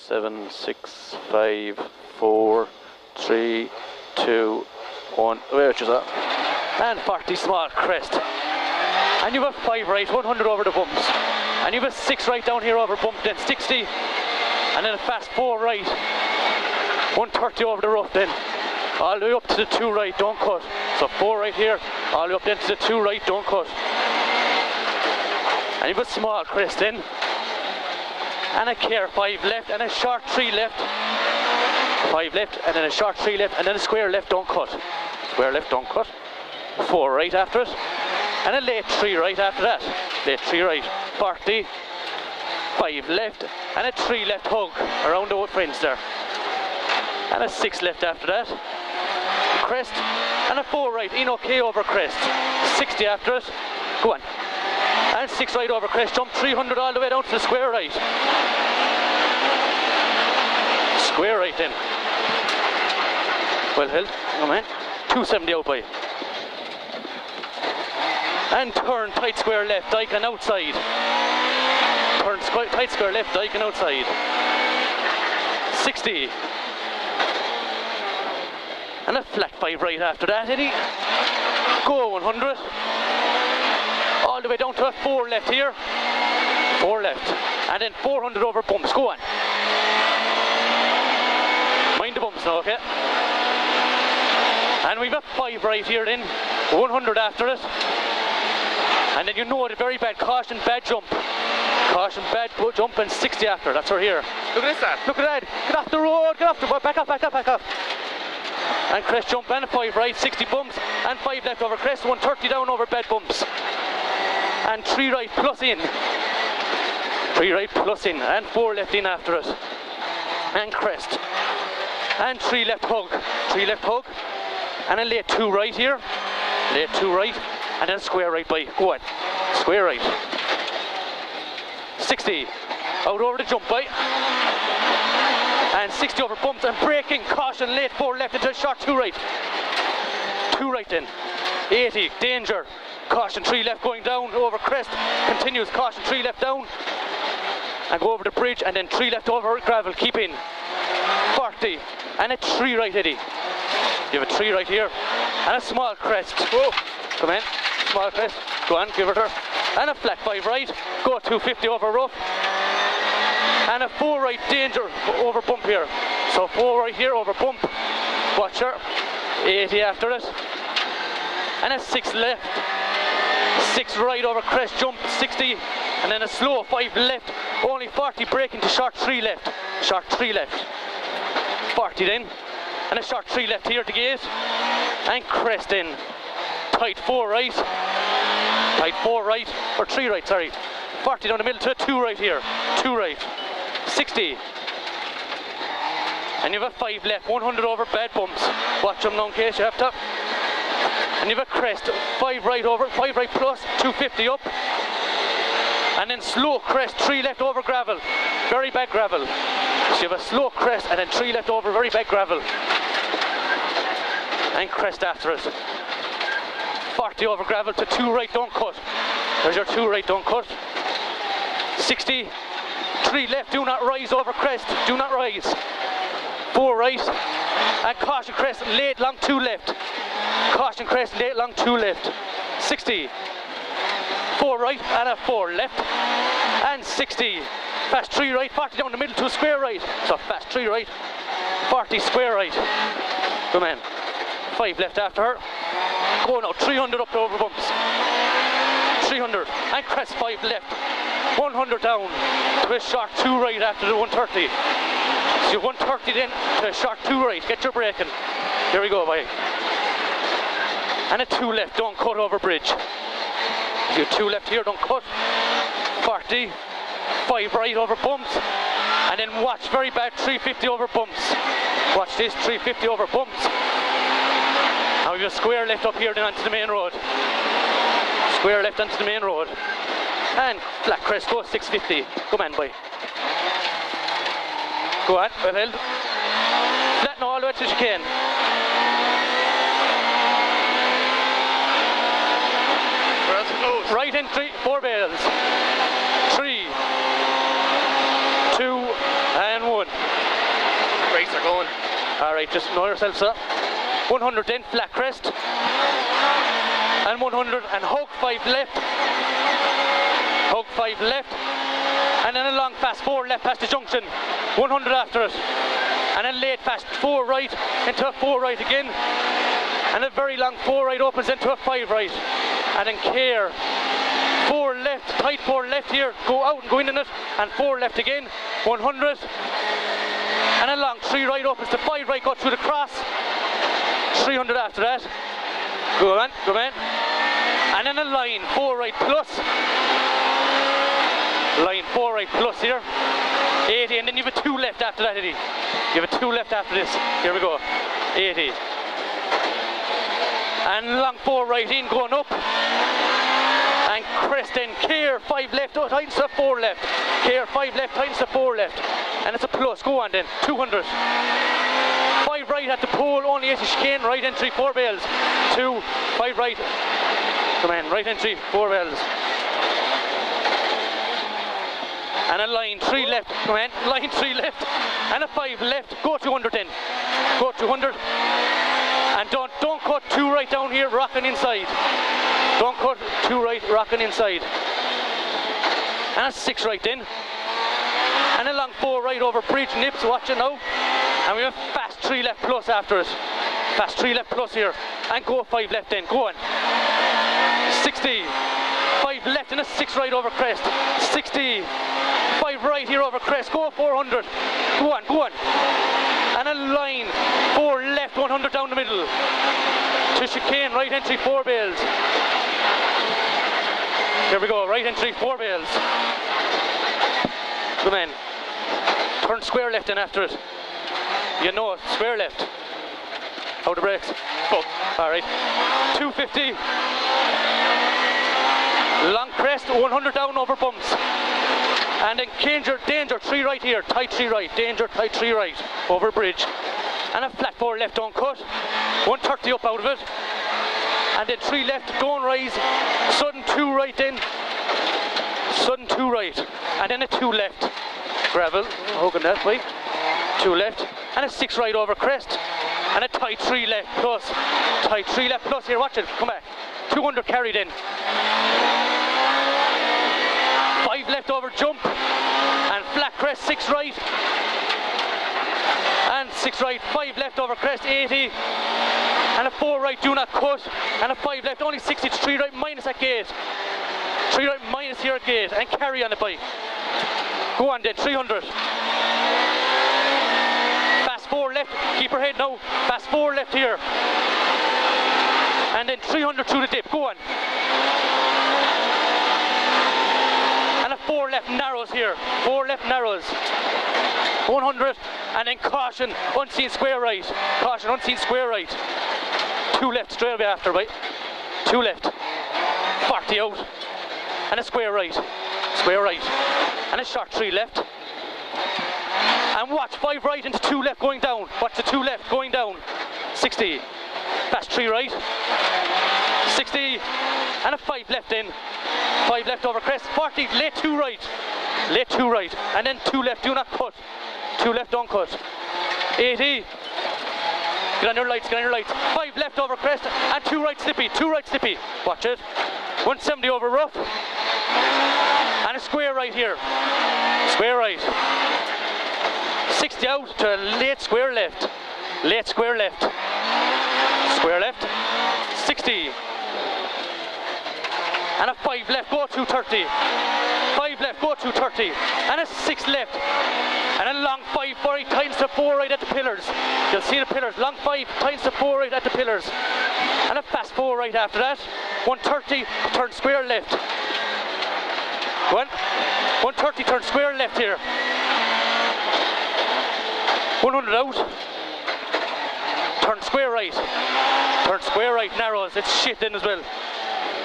7, 6, 5, 4, 3, 2, 1. Which is that? And 40 small crest. And you have 5 right, 100 over the bumps. And you have 6 right down here over bump, then 60. And then a fast 4 right. 130 over the rough then. All the way up to the 2 right, don't cut. So 4 right here, all the way up then to the 2 right, don't cut. And you have a small crest in. And a care 5 left, and a short 3 left. 5 left, and then a short 3 left, and then a square left, don't cut. Square left, don't cut. 4 right after it. And a late 3 right after that. Late 3 right, 40. 5 left, and a 3 left hug around the fence there. And a 6 left after that. Crest, and a 4 right, in okay over crest. 60 after it. Go on. And 6 right over crest, jump 300 all the way down to the square right. Square right then. Well held, come on. 270 out by. And turn tight square left, dike and outside. Turn tight square left, dike and outside. 60. And a flat 5 right after that, Eddie. Go 100. All the way down to a 4 left here. 4 left. And then 400 over bumps. Go on. Mind the bumps now, okay? And we've a 5 right here then. 100 after it. And then you know the very bad caution, bad jump. Caution, bad jump, and 60 after. That's her here. Look at this, lad. Look at that. Get off the road. Get off the road. Back up, back up, back up. And crest jump and a 5 right, 60 bumps, and 5 left over crest, 130 down over bed bumps. And 3 right plus in. 3 right plus in, and 4 left in after it. And crest. And 3 left hug. 3 left hug. And a late 2 right here. Late 2 right. And then square right by. Go on. Square right. 60. Out over the jump by. And 60 over bumps and braking. Caution, late 4 left into a short 2 right. 2 right then. 80. Danger. Caution 3 left going down over crest. Continues. Caution 3 left down. And go over the bridge. And then 3 left over gravel. Keep in. 40. And a 3 right, Eddie. You have a 3 right here. And a small crest. Whoa. Come in. Small crest. Go on, give it her. And a flat 5 right. Go 250 over rough. And a 4 right, danger over bump here. So 4 right here over bump. Watch her. 80 after it. And a 6 left. 6 right over crest, jump 60. And then a slow 5 left. Only 40 braking to short 3 left. Short 3 left. 40 then. And a short 3 left here to gate. And crest in. Tight 4 right. Tight 4 right. Or 3 right, sorry. 40 down the middle to a 2 right here. 2 right. 60. And you have a 5 left, 100 over bad bumps. Watch them now in case you have to. And you have a crest, 5 right over, 5 right plus, 250 up. And then slow crest, 3 left over gravel. Very bad gravel. So you have a slow crest and then 3 left over, very bad gravel. And crest after it. 40 over gravel to 2 right, don't cut. There's your 2 right, don't cut. 60. 3 left, do not rise over crest, do not rise. 4 right, and caution crest, late long 2 left. Caution crest, late long 2 left. 60. 4 right, and a 4 left. And 60. Fast 3 right, 40 down the middle to a square right. So fast 3 right, 40 square right. Come on. 5 left after her. Go now, 300 up to over bumps. 300, and crest 5 left. 100 down to a short 2 right after the 130. So 130 then to a short 2 right. Get your braking. Here we go, bye. And a 2 left, don't cut over bridge. So 2 left here, don't cut. 40. 5 right over bumps. And then watch, very bad, 350 over bumps. Watch this, 350 over bumps. Now we have a square left up here then onto the main road. Square left onto the main road. And flat crest, go 650. Come on, boy. Go on, well held. Flatten all the way to the chicane. Right in 4 bales. 3, 2, and 1. they're going. Alright, just know yourself, sir. 100 then, flat crest. And 100, and hug 5 left. Hug 5 left. And then a long fast 4 left past the junction. 100 after it. And then late fast 4 right into a 4 right again. And a very long 4 right opens into a 5 right. And then care. 4 left, tight 4 left here, go out and go in it, and 4 left again, 100, and a long 3 right opens to 5 right, go through the cross, 300 after that, go on, and then a line 4 right plus, line 4 right plus here, 80, and then you have a 2 left after that, Eddie, you have a 2 left after this, here we go, 80, and long 4 right in, going up, and crest in, care 5 left, tightens to 4 left, care 5 left, tightens to 4 left, and it's a plus, go on then, 200, 5 right at the pole, only 80 chicane, right entry, 4 bales, 2, 5 right, come on, right entry, 4 bales, and a line 3 left, come on, line 3 left, and a 5 left, go 200 then, go 200, and don't cut 2 right down here, rocking inside. Don't cut 2 right, rocking inside. And a 6 right then. And a long 4 right over bridge, nips, watch it now. And we have fast 3 left plus after it. Fast 3 left plus here. And go 5 left then, go on. 60. 5 left and a 6 right over crest. 60. 5 right here over crest, go 400. Go on, go on. And a line, 4 left, 100 down the middle. To chicane, right entry, 4 bales. Here we go, right entry, 4 bales. Good man. Turn square left in after it. You know it, square left. Out the brakes. Oh, alright. 250. Long crest, 100 down over bumps. And then danger, 3 right here, tight 3 right, danger, tight 3 right, over bridge. And a flat 4 left, don't cut. 130 up out of it. And then 3 left, don't rise. Sudden 2 right in. Sudden 2 right. And then a 2 left. Gravel, hugging that way. 2 left. And a 6 right over crest. And a tight 3 left plus. Tight 3 left plus here, watch it, come back. 200 carried in. 5 left over jump. And flat crest, 6 right. And 6 right, 5 left over crest, 80. And a 4 right, do not cut. And a 5 left, only 60, 3 right, minus at gate. 3 right, minus here at gate. And carry on the bike. Go on then, 300. Fast 4 left, keep her head now. Fast 4 left here. And then 300 through the dip, go on. And a 4 left narrows here. 4 left narrows. 100. And then caution, unseen square right. Caution, unseen square right. 2 left straight away after, right? 2 left. 40 out. And a square right. Square right. And a short 3 left. And watch 5 right into 2 left going down. Watch the 2 left going down. 60. Fast 3 right. 60. And a 5 left in. 5 left over crest. 40. Late 2 right. Late 2 right. And then 2 left. Do not cut. 2 left, don't cut. 80. Get on your lights, get on your lights. 5 left over crest and 2 right slippy. 2 right slippy. Watch it. 170 over rough. And a square right here. Square right. 60 out to late square left. Late square left. Square left. 60. And a 5 left, go 230. 5 left, go 230. And a 6 left. And a long 5 right, times to 4 right at the pillars. You'll see the pillars. Long 5 times to 4 right at the pillars. And a fast 4 right after that. 130, turn square left. Go on. 130, turn square left here. 100 out. Turn square right. Turn square right, narrows. It's shit in as well.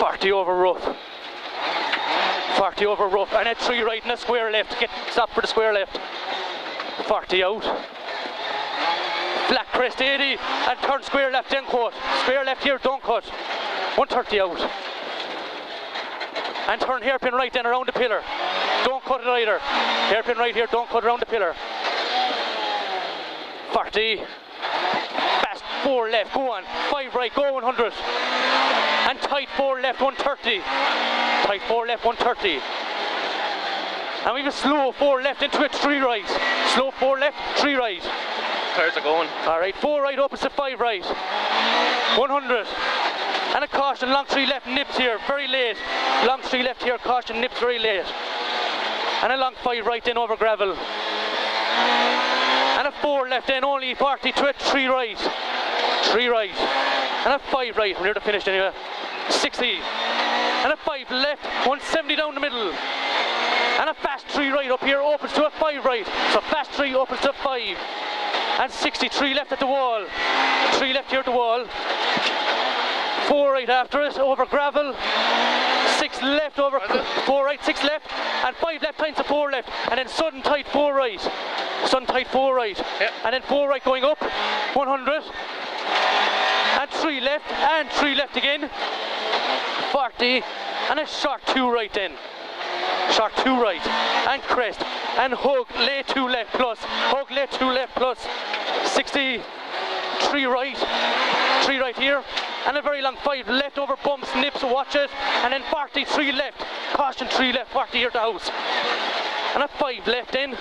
40 over rough. 40 over rough. And a 3 right and a square left. Get stopped for the square left. 40 out. Flat crest 80 and turn square left then cut. Square left here, don't cut. 130 out. And turn hairpin right then around the pillar. Don't cut it either. Hairpin right here, don't cut around the pillar. 40. Fast 4 left, go on. 5 right, go 100. And tight 4 left, 130. Tight 4 left, 130. And we have a slow 4 left into it, 3 right. Slow 4 left, 3 right. Tires are going. Alright, 4 right opposite 5 right. 100. And a caution, long 3 left, nips here, very late. Long 3 left here, caution, nips very late. And a long 5 right in over gravel. And a 4 left in, only 40 to it, 3 right. 3 right. And a 5 right, we're near the finish anyway. 60. And a 5 left, 170 down the middle. And a fast 3 right up here, opens to a 5 right. So fast 3 opens to 5. And 63 left at the wall. 3 left here at the wall. 4 right after it, over gravel. 6 left over, 4 right, 6 left. And 5 left times to 4 left. And then sudden tight 4 right. Sudden tight 4 right. Yep. And then 4 right going up, 100. And 3 left, and 3 left again. 40. And a short 2 right then. Short 2 right. And crest. And hug, lay 2 left plus. Hug, lay 2 left plus. 60. 3 right. 3 right here. And a very long 5 left over bumps, nips, watch it. And then 40, 3 left. Caution 3 left, 40 here at the house. And a 5 left in.